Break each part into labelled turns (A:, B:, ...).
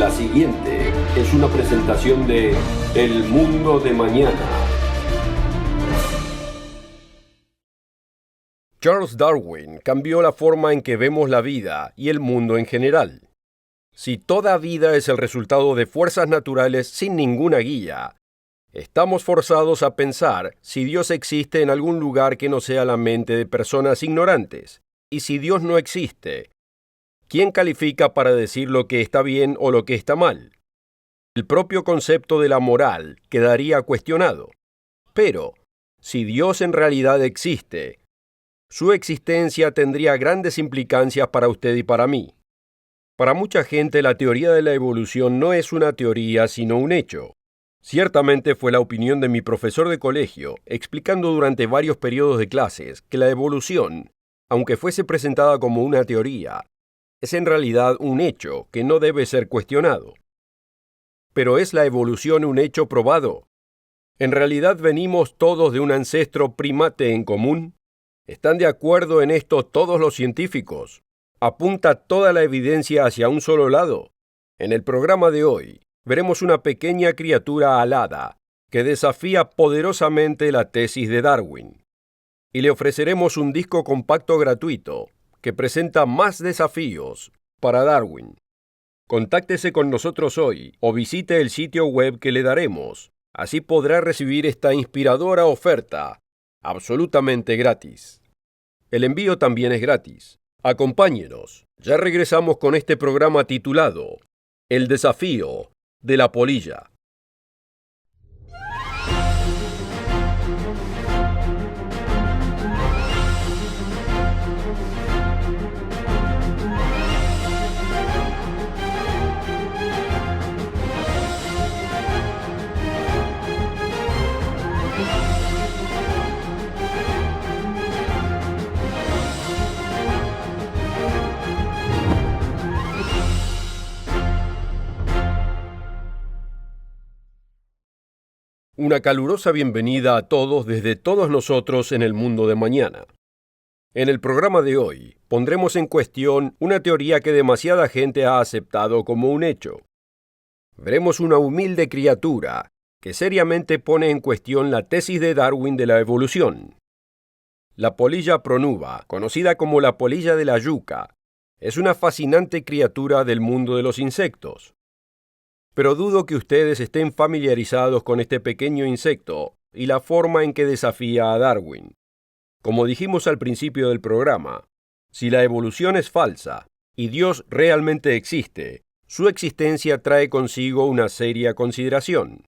A: La siguiente es una presentación de El Mundo de Mañana. Charles Darwin cambió la forma en que vemos la vida y el mundo en general. Si toda vida es el resultado de fuerzas naturales sin ninguna guía, estamos forzados a pensar si Dios existe en algún lugar que no sea la mente de personas ignorantes. Y si Dios no existe, ¿quién califica para decir lo que está bien o lo que está mal? El propio concepto de la moral quedaría cuestionado. Pero, si Dios en realidad existe, su existencia tendría grandes implicancias para usted y para mí. Para mucha gente, la teoría de la evolución no es una teoría, sino un hecho. Ciertamente fue la opinión de mi profesor de colegio, explicando durante varios periodos de clases que la evolución, aunque fuese presentada como una teoría, es en realidad un hecho que no debe ser cuestionado. ¿Pero es la evolución un hecho probado? ¿En realidad venimos todos de un ancestro primate en común? ¿Están de acuerdo en esto todos los científicos? ¿Apunta toda la evidencia hacia un solo lado? En el programa de hoy, veremos una pequeña criatura alada que desafía poderosamente la tesis de Darwin. Y le ofreceremos un disco compacto gratuito que presenta más desafíos para Darwin. Contáctese con nosotros hoy o visite el sitio web que le daremos. Así podrá recibir esta inspiradora oferta absolutamente gratis. El envío también es gratis. Acompáñenos. Ya regresamos con este programa titulado El desafío de la polilla. Una calurosa bienvenida a todos desde todos nosotros en el mundo de mañana. En el programa de hoy pondremos en cuestión una teoría que demasiada gente ha aceptado como un hecho. Veremos una humilde criatura que seriamente pone en cuestión la tesis de Darwin de la evolución. La polilla pronuba, conocida como la polilla de la yuca, es una fascinante criatura del mundo de los insectos. Pero dudo que ustedes estén familiarizados con este pequeño insecto y la forma en que desafía a Darwin. Como dijimos al principio del programa, si la evolución es falsa y Dios realmente existe, su existencia trae consigo una seria consideración.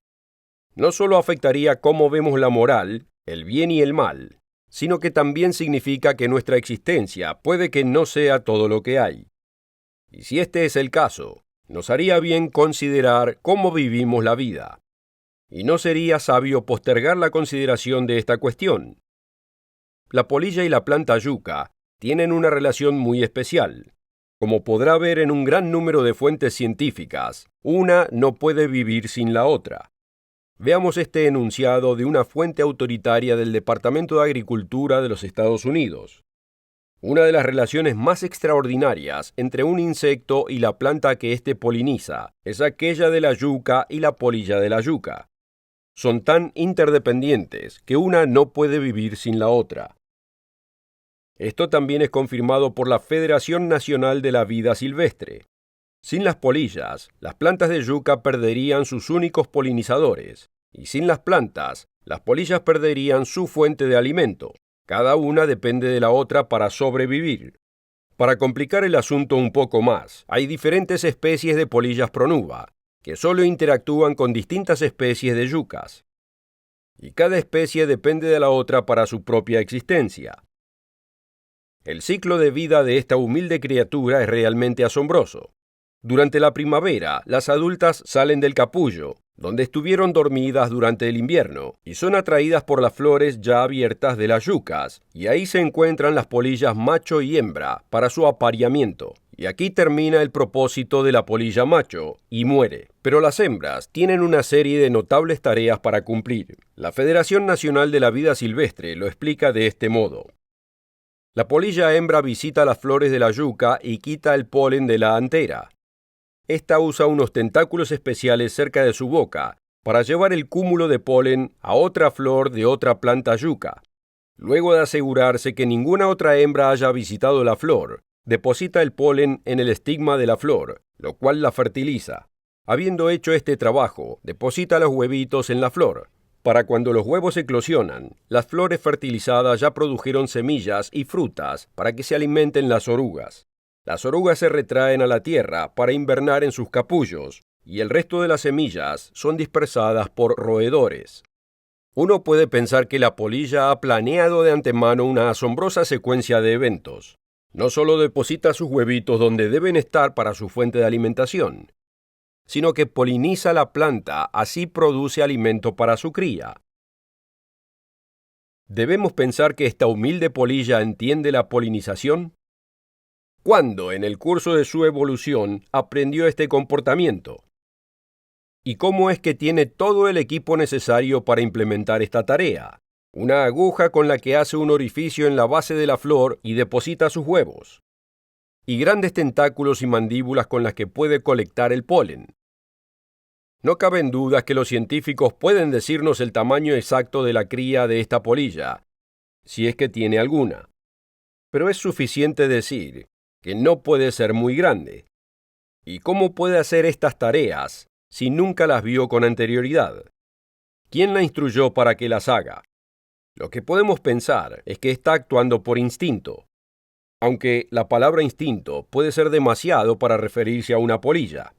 A: No solo afectaría cómo vemos la moral, el bien y el mal, sino que también significa que nuestra existencia puede que no sea todo lo que hay. Y si este es el caso, nos haría bien considerar cómo vivimos la vida. Y no sería sabio postergar la consideración de esta cuestión. La polilla y la planta yuca tienen una relación muy especial. Como podrá ver en un gran número de fuentes científicas, una no puede vivir sin la otra. Veamos este enunciado de una fuente autoritaria del Departamento de Agricultura de los Estados Unidos. Una de las relaciones más extraordinarias entre un insecto y la planta que éste poliniza es aquella de la yuca y la polilla de la yuca. Son tan interdependientes que una no puede vivir sin la otra. Esto también es confirmado por la Federación Nacional de la Vida Silvestre. Sin las polillas, las plantas de yuca perderían sus únicos polinizadores, y sin las plantas, las polillas perderían su fuente de alimento. Cada una depende de la otra para sobrevivir. Para complicar el asunto un poco más, hay diferentes especies de polillas pronuba, que solo interactúan con distintas especies de yucas. Y cada especie depende de la otra para su propia existencia. El ciclo de vida de esta humilde criatura es realmente asombroso. Durante la primavera, las adultas salen del capullo, donde estuvieron dormidas durante el invierno, y son atraídas por las flores ya abiertas de las yucas, y ahí se encuentran las polillas macho y hembra para su apareamiento. Y aquí termina el propósito de la polilla macho, y muere. Pero las hembras tienen una serie de notables tareas para cumplir. La Federación Nacional de la Vida Silvestre lo explica de este modo. La polilla hembra visita las flores de la yuca y quita el polen de la antera. Esta usa unos tentáculos especiales cerca de su boca para llevar el cúmulo de polen a otra flor de otra planta yuca. Luego de asegurarse que ninguna otra hembra haya visitado la flor, deposita el polen en el estigma de la flor, lo cual la fertiliza. Habiendo hecho este trabajo, deposita los huevitos en la flor. Para cuando los huevos eclosionan, las flores fertilizadas ya produjeron semillas y frutas para que se alimenten las orugas. Las orugas se retraen a la tierra para invernar en sus capullos, y el resto de las semillas son dispersadas por roedores. Uno puede pensar que la polilla ha planeado de antemano una asombrosa secuencia de eventos. No solo deposita sus huevitos donde deben estar para su fuente de alimentación, sino que poliniza la planta, así produce alimento para su cría. ¿Debemos pensar que esta humilde polilla entiende la polinización? ¿Cuándo en el curso de su evolución aprendió este comportamiento? ¿Y cómo es que tiene todo el equipo necesario para implementar esta tarea? Una aguja con la que hace un orificio en la base de la flor y deposita sus huevos. Y grandes tentáculos y mandíbulas con las que puede colectar el polen. No caben dudas que los científicos pueden decirnos el tamaño exacto de la cría de esta polilla, si es que tiene alguna. Pero es suficiente decir que no puede ser muy grande. ¿Y cómo puede hacer estas tareas si nunca las vio con anterioridad? ¿Quién la instruyó para que las haga? Lo que podemos pensar es que está actuando por instinto, aunque la palabra instinto puede ser demasiado para referirse a una polilla.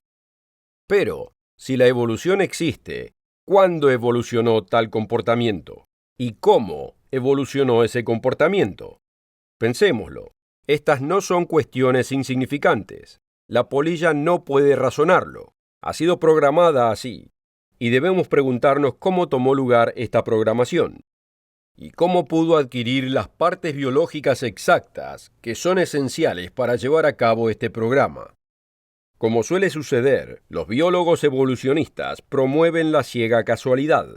A: Pero, si la evolución existe, ¿cuándo evolucionó tal comportamiento? ¿Y cómo evolucionó ese comportamiento? Pensémoslo. Estas no son cuestiones insignificantes. La polilla no puede razonarlo. Ha sido programada así. Y debemos preguntarnos cómo tomó lugar esta programación. Y cómo pudo adquirir las partes biológicas exactas que son esenciales para llevar a cabo este programa. Como suele suceder, los biólogos evolucionistas promueven la ciega casualidad,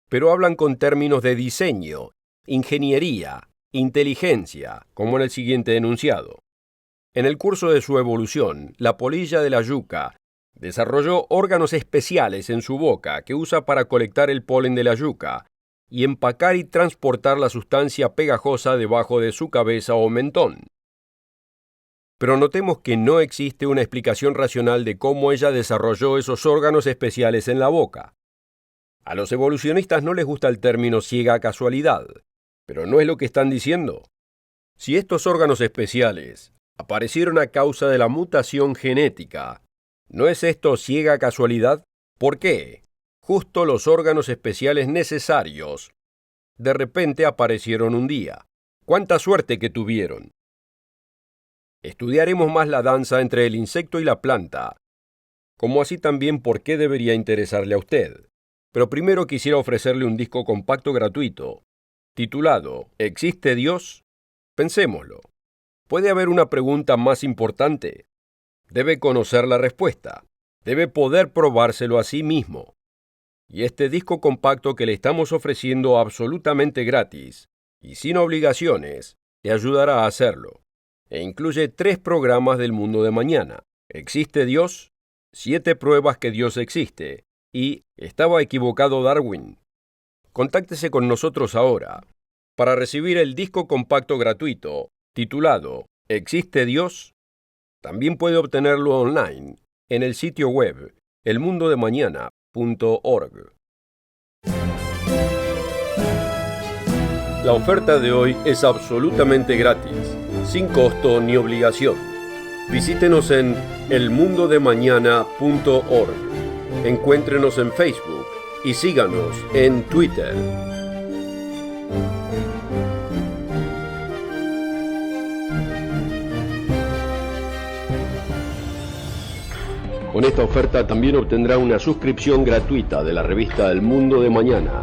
A: pero hablan con términos de diseño, ingeniería, inteligencia, como en el siguiente enunciado. En el curso de su evolución, la polilla de la yuca desarrolló órganos especiales en su boca que usa para colectar el polen de la yuca y empacar y transportar la sustancia pegajosa debajo de su cabeza o mentón. Pero notemos que no existe una explicación racional de cómo ella desarrolló esos órganos especiales en la boca. A los evolucionistas no les gusta el término ciega casualidad, pero no es lo que están diciendo. Si estos órganos especiales aparecieron a causa de la mutación genética, ¿no es esto ciega casualidad? ¿Por qué? Justo los órganos especiales necesarios de repente aparecieron un día. ¡Cuánta suerte que tuvieron! Estudiaremos más la danza entre el insecto y la planta, como así también por qué debería interesarle a usted. Pero primero quisiera ofrecerle un disco compacto gratuito, titulado ¿Existe Dios? Pensémoslo. ¿Puede haber una pregunta más importante? Debe conocer la respuesta. Debe poder probárselo a sí mismo. Y este disco compacto que le estamos ofreciendo absolutamente gratis y sin obligaciones, le ayudará a hacerlo. E incluye 3 programas del mundo de mañana. ¿Existe Dios? 7 pruebas que Dios existe. Y ¿estaba equivocado Darwin? Contáctese con nosotros ahora para recibir el disco compacto gratuito titulado ¿Existe Dios? También puede obtenerlo online en el sitio web elmundodemañana.org. La oferta de hoy es absolutamente gratis, sin costo ni obligación. Visítenos en elmundodemañana.org. Encuéntrenos en Facebook y síganos en Twitter. Con esta oferta también obtendrá una suscripción gratuita de la revista El Mundo de Mañana,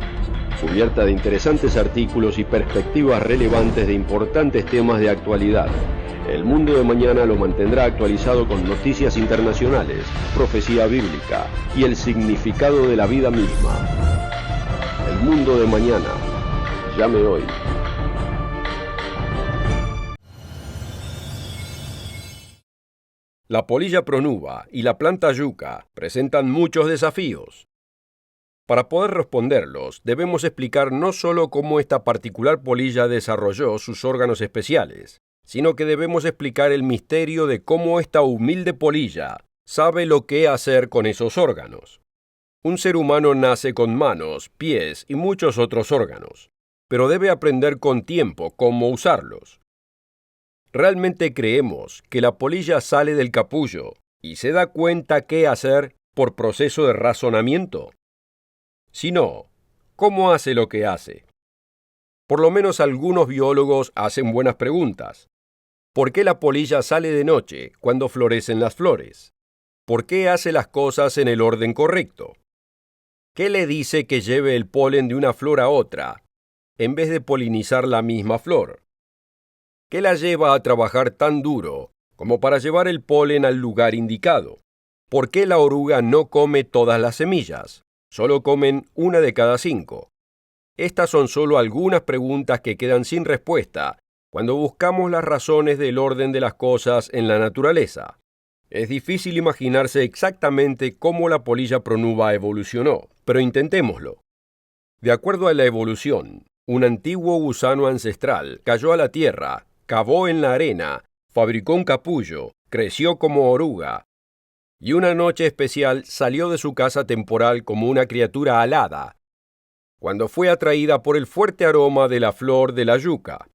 A: cubierta de interesantes artículos y perspectivas relevantes de importantes temas de actualidad. El Mundo de Mañana lo mantendrá actualizado con noticias internacionales, profecía bíblica y el significado de la vida misma. El Mundo de Mañana. Llame hoy. La polilla pronuba y la planta yucca presentan muchos desafíos. Para poder responderlos, debemos explicar no solo cómo esta particular polilla desarrolló sus órganos especiales, sino que debemos explicar el misterio de cómo esta humilde polilla sabe lo que hacer con esos órganos. Un ser humano nace con manos, pies y muchos otros órganos, pero debe aprender con tiempo cómo usarlos. ¿Realmente creemos que la polilla sale del capullo y se da cuenta qué hacer por proceso de razonamiento? Si no, ¿cómo hace lo que hace? Por lo menos algunos biólogos hacen buenas preguntas. ¿Por qué la polilla sale de noche cuando florecen las flores? ¿Por qué hace las cosas en el orden correcto? ¿Qué le dice que lleve el polen de una flor a otra, en vez de polinizar la misma flor? ¿Qué la lleva a trabajar tan duro como para llevar el polen al lugar indicado? ¿Por qué la oruga no come todas las semillas? Solo comen una de cada 5. Estas son solo algunas preguntas que quedan sin respuesta cuando buscamos las razones del orden de las cosas en la naturaleza. Es difícil imaginarse exactamente cómo la polilla pronuba evolucionó, pero intentémoslo. De acuerdo a la evolución, un antiguo gusano ancestral cayó a la tierra, cavó en la arena, fabricó un capullo, creció como oruga, y una noche especial salió de su casa temporal como una criatura alada, cuando fue atraída por el fuerte aroma de la flor de la yucca.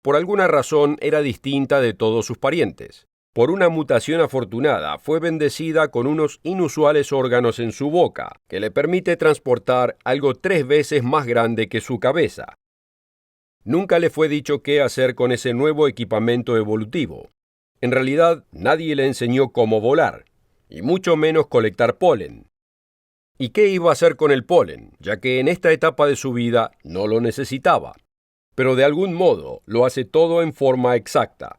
A: Por alguna razón era distinta de todos sus parientes. Por una mutación afortunada, fue bendecida con unos inusuales órganos en su boca, que le permite transportar algo 3 veces más grande que su cabeza. Nunca le fue dicho qué hacer con ese nuevo equipamiento evolutivo. En realidad, nadie le enseñó cómo volar, y mucho menos colectar polen. ¿Y qué iba a hacer con el polen, ya que en esta etapa de su vida no lo necesitaba? Pero de algún modo lo hace todo en forma exacta.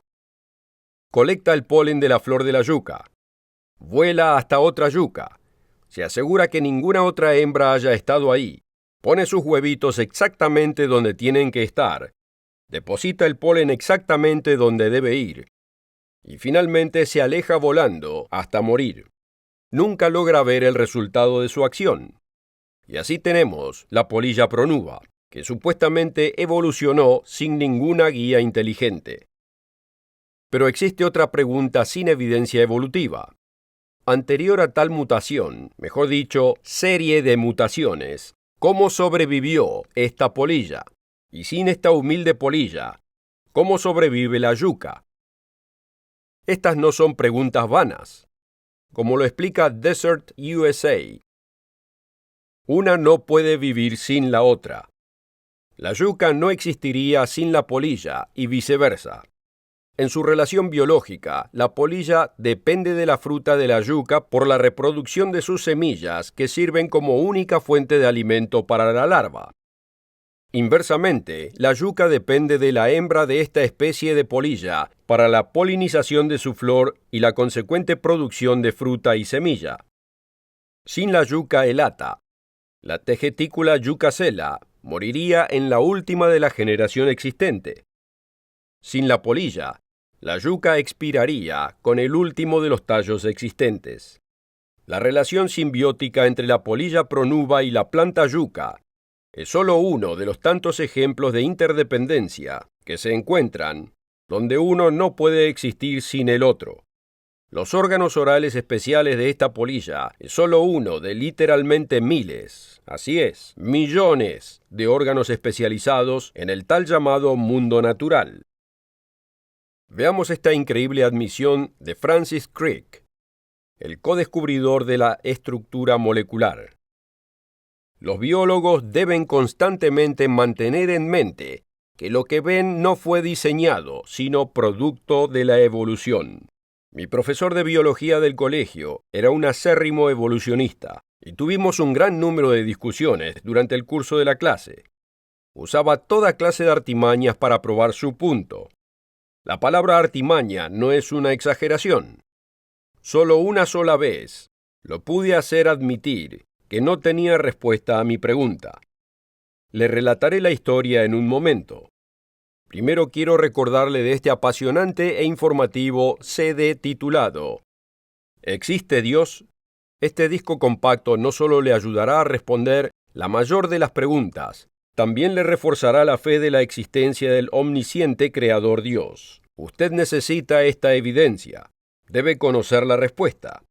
A: Colecta el polen de la flor de la yucca. Vuela hasta otra yucca. Se asegura que ninguna otra hembra haya estado ahí. Pone sus huevitos exactamente donde tienen que estar. Deposita el polen exactamente donde debe ir. Y finalmente se aleja volando hasta morir. Nunca logra ver el resultado de su acción. Y así tenemos la polilla pronuba, que supuestamente evolucionó sin ninguna guía inteligente. Pero existe otra pregunta sin evidencia evolutiva. Anterior a tal mutación, mejor dicho, serie de mutaciones, ¿cómo sobrevivió esta polilla? Y sin esta humilde polilla, ¿cómo sobrevive la yucca? Estas no son preguntas vanas. Como lo explica Desert USA, una no puede vivir sin la otra. La yucca no existiría sin la polilla y viceversa. En su relación biológica, la polilla depende de la fruta de la yucca por la reproducción de sus semillas, que sirven como única fuente de alimento para la larva. Inversamente, la yucca depende de la hembra de esta especie de polilla para la polinización de su flor y la consecuente producción de fruta y semilla. Sin la yucca elata, la Tegeticula yucacela moriría en la última de la generación existente. Sin la polilla, la yucca expiraría con el último de los tallos existentes. La relación simbiótica entre la polilla pronuba y la planta yucca es solo uno de los tantos ejemplos de interdependencia que se encuentran donde uno no puede existir sin el otro. Los órganos orales especiales de esta polilla es solo uno de literalmente miles, así es, millones de órganos especializados en el tal llamado mundo natural. Veamos esta increíble admisión de Francis Crick, el codescubridor de la estructura molecular. Los biólogos deben constantemente mantener en mente que lo que ven no fue diseñado, sino producto de la evolución. Mi profesor de biología del colegio era un acérrimo evolucionista, y tuvimos un gran número de discusiones durante el curso de la clase. Usaba toda clase de artimañas para probar su punto. La palabra artimaña no es una exageración. Solo una sola vez lo pude hacer admitir que no tenía respuesta a mi pregunta. Le relataré la historia en un momento. Primero quiero recordarle de este apasionante e informativo CD titulado ¿Existe Dios? Este disco compacto no solo le ayudará a responder la mayor de las preguntas, también le reforzará la fe de la existencia del omnisciente Creador Dios. Usted necesita esta evidencia. Debe conocer la respuesta.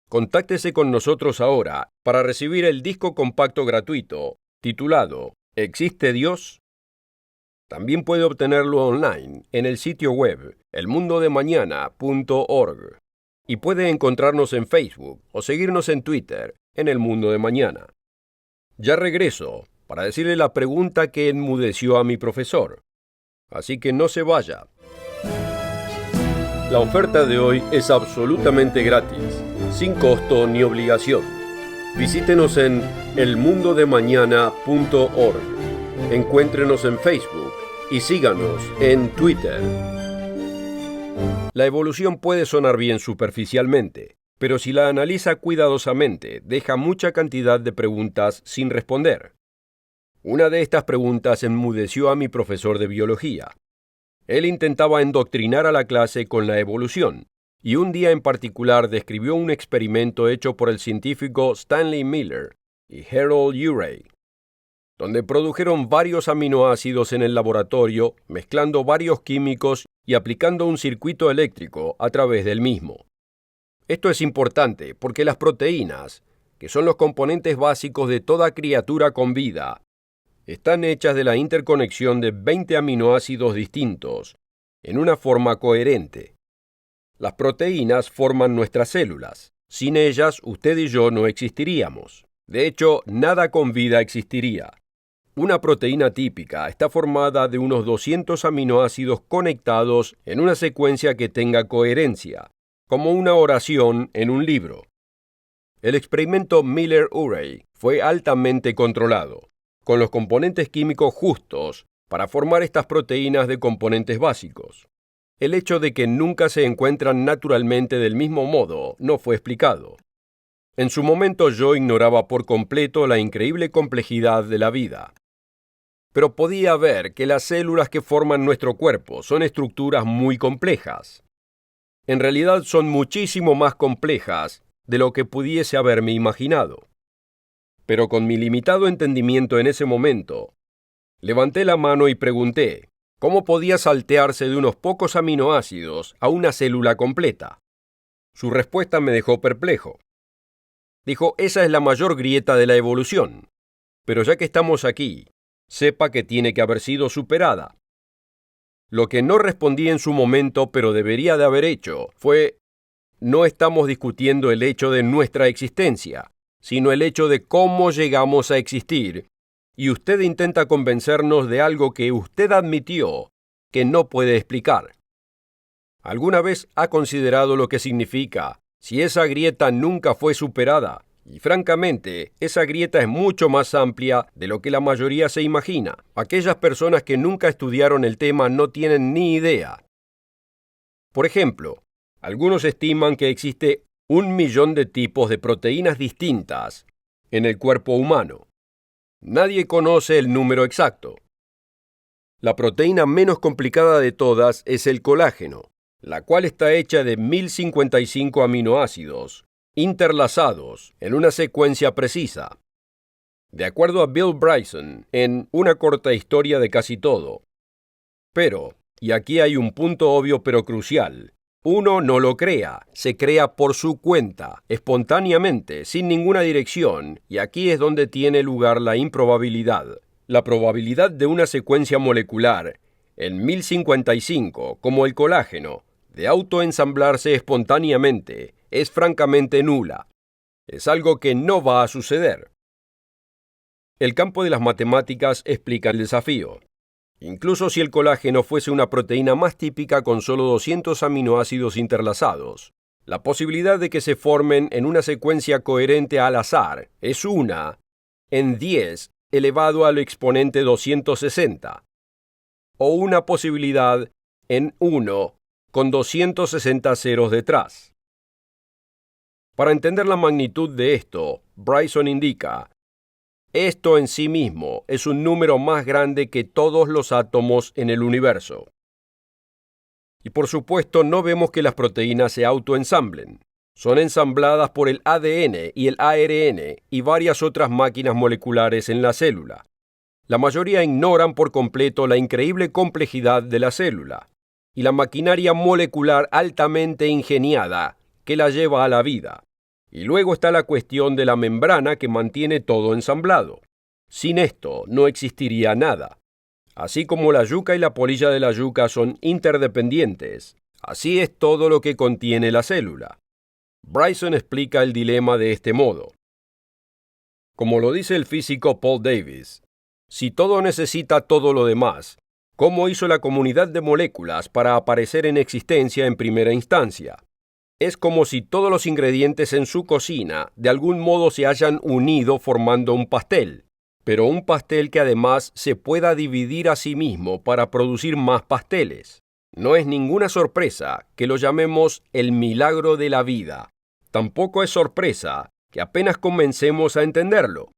A: Contáctese con nosotros ahora para recibir el disco compacto gratuito titulado ¿Existe Dios? También puede obtenerlo online en el sitio web elmundodemañana.org y puede encontrarnos en Facebook o seguirnos en Twitter en El Mundo de Mañana. Ya regreso para decirle la pregunta que enmudeció a mi profesor. Así que no se vaya. La oferta de hoy es absolutamente gratis, sin costo ni obligación. Visítenos en elmundodemañana.org. Encuéntrenos en Facebook y síganos en Twitter. La evolución puede sonar bien superficialmente, pero si la analiza cuidadosamente, deja mucha cantidad de preguntas sin responder. Una de estas preguntas enmudeció a mi profesor de biología. Él intentaba endoctrinar a la clase con la evolución, y un día en particular describió un experimento hecho por el científico Stanley Miller y Harold Urey, donde produjeron varios aminoácidos en el laboratorio, mezclando varios químicos y aplicando un circuito eléctrico a través del mismo. Esto es importante porque las proteínas, que son los componentes básicos de toda criatura con vida, están hechas de la interconexión de 20 aminoácidos distintos, en una forma coherente. Las proteínas forman nuestras células. Sin ellas, usted y yo no existiríamos. De hecho, nada con vida existiría. Una proteína típica está formada de unos 200 aminoácidos conectados en una secuencia que tenga coherencia, como una oración en un libro. El experimento Miller-Urey fue altamente controlado, con los componentes químicos justos para formar estas proteínas de componentes básicos. El hecho de que nunca se encuentran naturalmente del mismo modo no fue explicado. En su momento yo ignoraba por completo la increíble complejidad de la vida. Pero podía ver que las células que forman nuestro cuerpo son estructuras muy complejas. En realidad son muchísimo más complejas de lo que pudiese haberme imaginado. Pero con mi limitado entendimiento en ese momento, levanté la mano y pregunté, ¿cómo podía saltearse de unos pocos aminoácidos a una célula completa? Su respuesta me dejó perplejo. Dijo, esa es la mayor grieta de la evolución. Pero ya que estamos aquí, sepa que tiene que haber sido superada. Lo que no respondí en su momento, pero debería de haber hecho, fue, no estamos discutiendo el hecho de nuestra existencia, sino el hecho de cómo llegamos a existir, y usted intenta convencernos de algo que usted admitió que no puede explicar. ¿Alguna vez ha considerado lo que significa si esa grieta nunca fue superada? Y francamente, esa grieta es mucho más amplia de lo que la mayoría se imagina. Aquellas personas que nunca estudiaron el tema no tienen ni idea. Por ejemplo, algunos estiman que existe 1 millón de tipos de proteínas distintas en el cuerpo humano. Nadie conoce el número exacto. La proteína menos complicada de todas es el colágeno, la cual está hecha de 1055 aminoácidos, interlazados en una secuencia precisa. De acuerdo a Bill Bryson, en Una corta historia de casi todo. Pero, y aquí hay un punto obvio pero crucial, uno no lo crea, se crea por su cuenta, espontáneamente, sin ninguna dirección, y aquí es donde tiene lugar la improbabilidad. La probabilidad de una secuencia molecular, en 1055, como el colágeno, de autoensamblarse espontáneamente, es francamente nula. Es algo que no va a suceder. El campo de las matemáticas explica el desafío. Incluso si el colágeno fuese una proteína más típica con solo 200 aminoácidos interlazados, la posibilidad de que se formen en una secuencia coherente al azar es 1 en 10 elevado al exponente 260, o una posibilidad en 1 con 260 ceros detrás. Para entender la magnitud de esto, Bryson indica, Esto en sí mismo es un número más grande que todos los átomos en el universo. Y por supuesto no vemos que las proteínas se autoensamblen. Son ensambladas por el ADN y el ARN y varias otras máquinas moleculares en la célula. La mayoría ignoran por completo la increíble complejidad de la célula y la maquinaria molecular altamente ingeniada que la lleva a la vida. Y luego está la cuestión de la membrana que mantiene todo ensamblado. Sin esto no existiría nada. Así como la yuca y la polilla de la yuca son interdependientes, así es todo lo que contiene la célula. Bryson explica el dilema de este modo. Como lo dice el físico Paul Davies, si todo necesita todo lo demás, ¿cómo hizo la comunidad de moléculas para aparecer en existencia en primera instancia? Es como si todos los ingredientes en su cocina de algún modo se hayan unido formando un pastel, pero un pastel que además se pueda dividir a sí mismo para producir más pasteles. No es ninguna sorpresa que lo llamemos el milagro de la vida. Tampoco es sorpresa que apenas comencemos a entenderlo.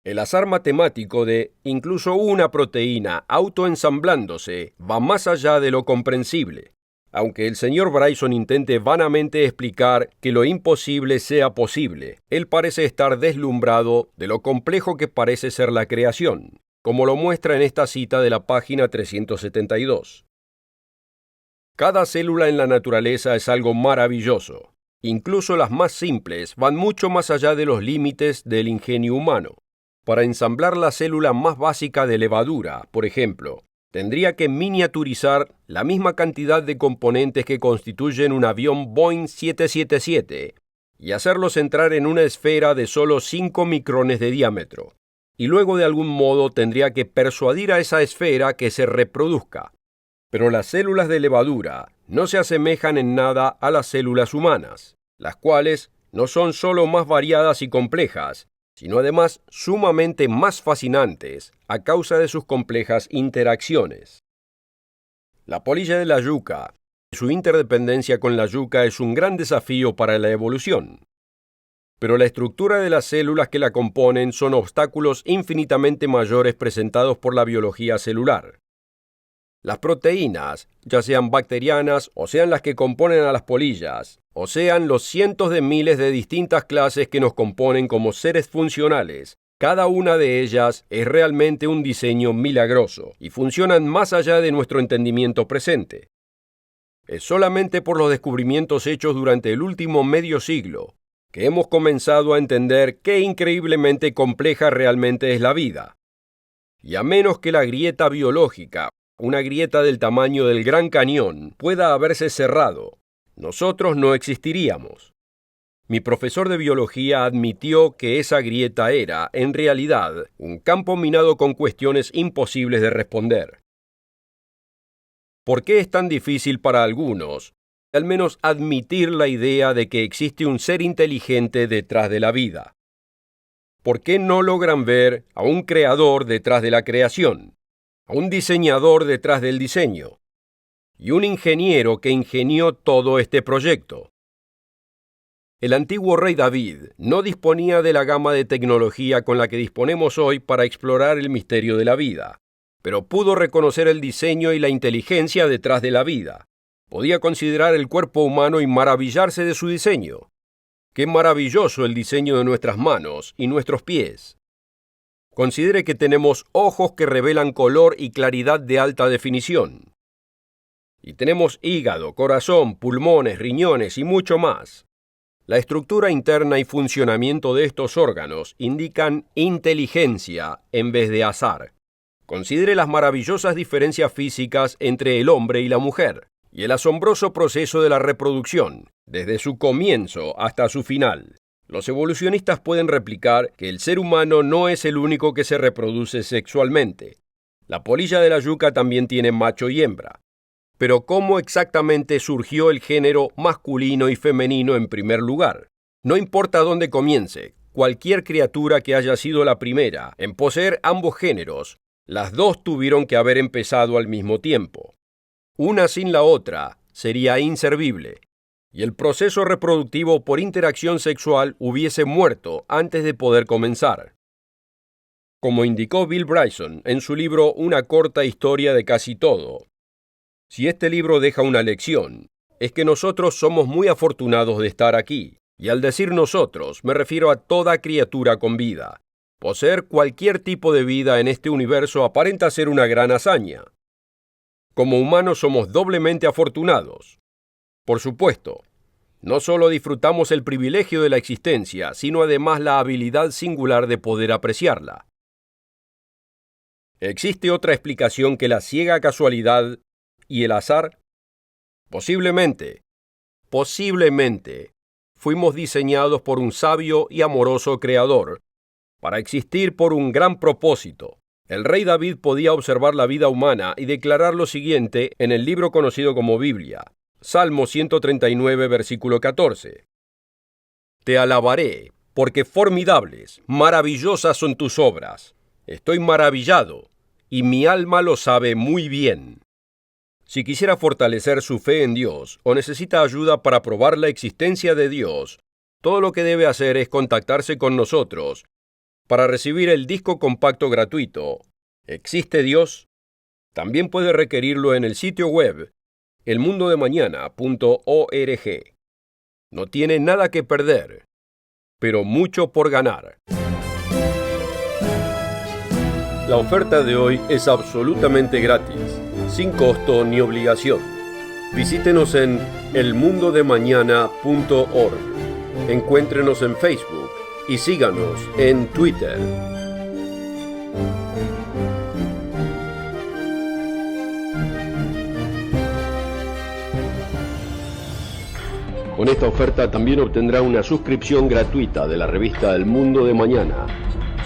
A: El azar matemático de incluso una proteína autoensamblándose va más allá de lo comprensible. Aunque el señor Bryson intente vanamente explicar que lo imposible sea posible, él parece estar deslumbrado de lo complejo que parece ser la creación, como lo muestra en esta cita de la página 372. Cada célula en la naturaleza es algo maravilloso. Incluso las más simples van mucho más allá de los límites del ingenio humano. Para ensamblar la célula más básica de levadura, por ejemplo, tendría que miniaturizar la misma cantidad de componentes que constituyen un avión Boeing 777 y hacerlos entrar en una esfera de solo 5 micrones de diámetro. Y luego de algún modo tendría que persuadir a esa esfera que se reproduzca. Pero las células de levadura no se asemejan en nada a las células humanas, las cuales no son solo más variadas y complejas, sino además sumamente más fascinantes a causa de sus complejas interacciones. La polilla de la yuca, su interdependencia con la yuca es un gran desafío para la evolución. Pero la estructura de las células que la componen son obstáculos infinitamente mayores presentados por la biología celular. Las proteínas, ya sean bacterianas o sean las que componen a las polillas, o sean los cientos de miles de distintas clases que nos componen como seres funcionales, cada una de ellas es realmente un diseño milagroso y funcionan más allá de nuestro entendimiento presente. Es solamente por los descubrimientos hechos durante el último medio siglo que hemos comenzado a entender qué increíblemente compleja realmente es la vida. Y a menos que la grieta biológica, una grieta del tamaño del Gran Cañón, pueda haberse cerrado, nosotros no existiríamos. Mi profesor de biología admitió que esa grieta era, en realidad, un campo minado con cuestiones imposibles de responder. ¿Por qué es tan difícil para algunos, al menos admitir la idea de que existe un ser inteligente detrás de la vida? ¿Por qué no logran ver a un creador detrás de la creación, a un diseñador detrás del diseño, y un ingeniero que ingenió todo este proyecto? El antiguo rey David no disponía de la gama de tecnología con la que disponemos hoy para explorar el misterio de la vida, pero pudo reconocer el diseño y la inteligencia detrás de la vida. Podía considerar el cuerpo humano y maravillarse de su diseño. ¡Qué maravilloso el diseño de nuestras manos y nuestros pies! Considere que tenemos ojos que revelan color y claridad de alta definición. Y tenemos hígado, corazón, pulmones, riñones y mucho más. La estructura interna y funcionamiento de estos órganos indican inteligencia en vez de azar. Considere las maravillosas diferencias físicas entre el hombre y la mujer, y el asombroso proceso de la reproducción, desde su comienzo hasta su final. Los evolucionistas pueden replicar que el ser humano no es el único que se reproduce sexualmente. La polilla de la yuca también tiene macho y hembra. Pero ¿cómo exactamente surgió el género masculino y femenino en primer lugar? No importa dónde comience, cualquier criatura que haya sido la primera en poseer ambos géneros, las dos tuvieron que haber empezado al mismo tiempo. Una sin la otra sería inservible, y el proceso reproductivo por interacción sexual hubiese muerto antes de poder comenzar. como indicó Bill Bryson en su libro Una corta historia de casi todo. Si este libro deja una lección, es que nosotros somos muy afortunados de estar aquí, y al decir nosotros me refiero a toda criatura con vida. Poseer cualquier tipo de vida en este universo aparenta ser una gran hazaña. Como humanos somos doblemente afortunados. Por supuesto, no solo disfrutamos el privilegio de la existencia, sino además la habilidad singular de poder apreciarla. ¿Existe otra explicación que la ciega casualidad y el azar? Posiblemente, fuimos diseñados por un sabio y amoroso creador, para existir por un gran propósito. El rey David podía observar la vida humana y declarar lo siguiente en el libro conocido como Biblia. Salmo 139, versículo 14. Te alabaré, porque formidables, maravillosas son tus obras. Estoy maravillado, y mi alma lo sabe muy bien. Si quisiera fortalecer su fe en Dios o necesita ayuda para probar la existencia de Dios, todo lo que debe hacer es contactarse con nosotros para recibir el disco compacto gratuito. ¿Existe Dios? También puede requerirlo en el sitio web elmundodemañana.org. No tiene nada que perder, pero mucho por ganar. La oferta de hoy es absolutamente gratis, sin costo ni obligación. Visítenos en elmundodemañana.org. Encuéntrenos en Facebook y síganos en Twitter. Con esta oferta también obtendrá una suscripción gratuita de la revista El Mundo de Mañana,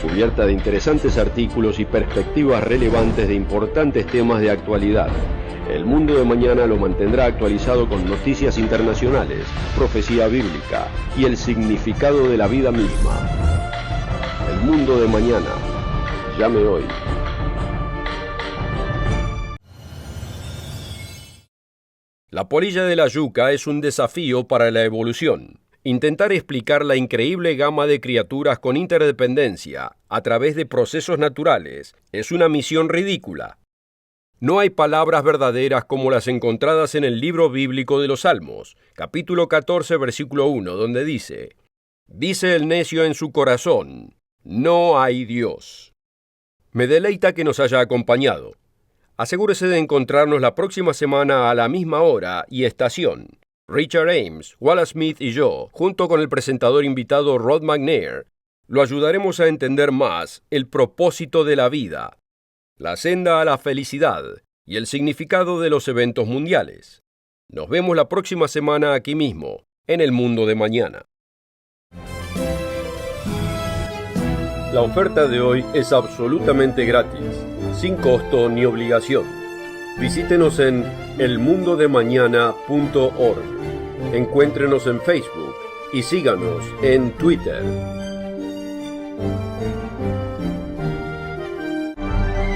A: cubierta de interesantes artículos y perspectivas relevantes de importantes temas de actualidad. El Mundo de Mañana lo mantendrá actualizado con noticias internacionales, profecía bíblica y el significado de la vida misma. El Mundo de Mañana. Llame hoy. La polilla de la yuca es un desafío para la evolución. Intentar explicar la increíble gama de criaturas con interdependencia a través de procesos naturales es una misión ridícula. No hay palabras verdaderas como las encontradas en el libro bíblico de los Salmos, capítulo 14, versículo 1, donde dice: Dice el necio en su corazón, no hay Dios. Me deleita que nos haya acompañado. Asegúrese de encontrarnos la próxima semana a la misma hora y estación. Richard Ames, Wallace Smith y yo, junto con el presentador invitado Rod McNair, lo ayudaremos a entender más el propósito de la vida, la senda a la felicidad y el significado de los eventos mundiales. Nos vemos la próxima semana aquí mismo, en El Mundo de Mañana. La oferta de hoy es absolutamente gratis, sin costo ni obligación. Visítenos en elmundodemañana.org. Encuéntrenos en Facebook y síganos en Twitter.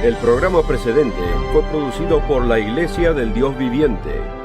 A: El programa precedente fue producido por la Iglesia del Dios Viviente.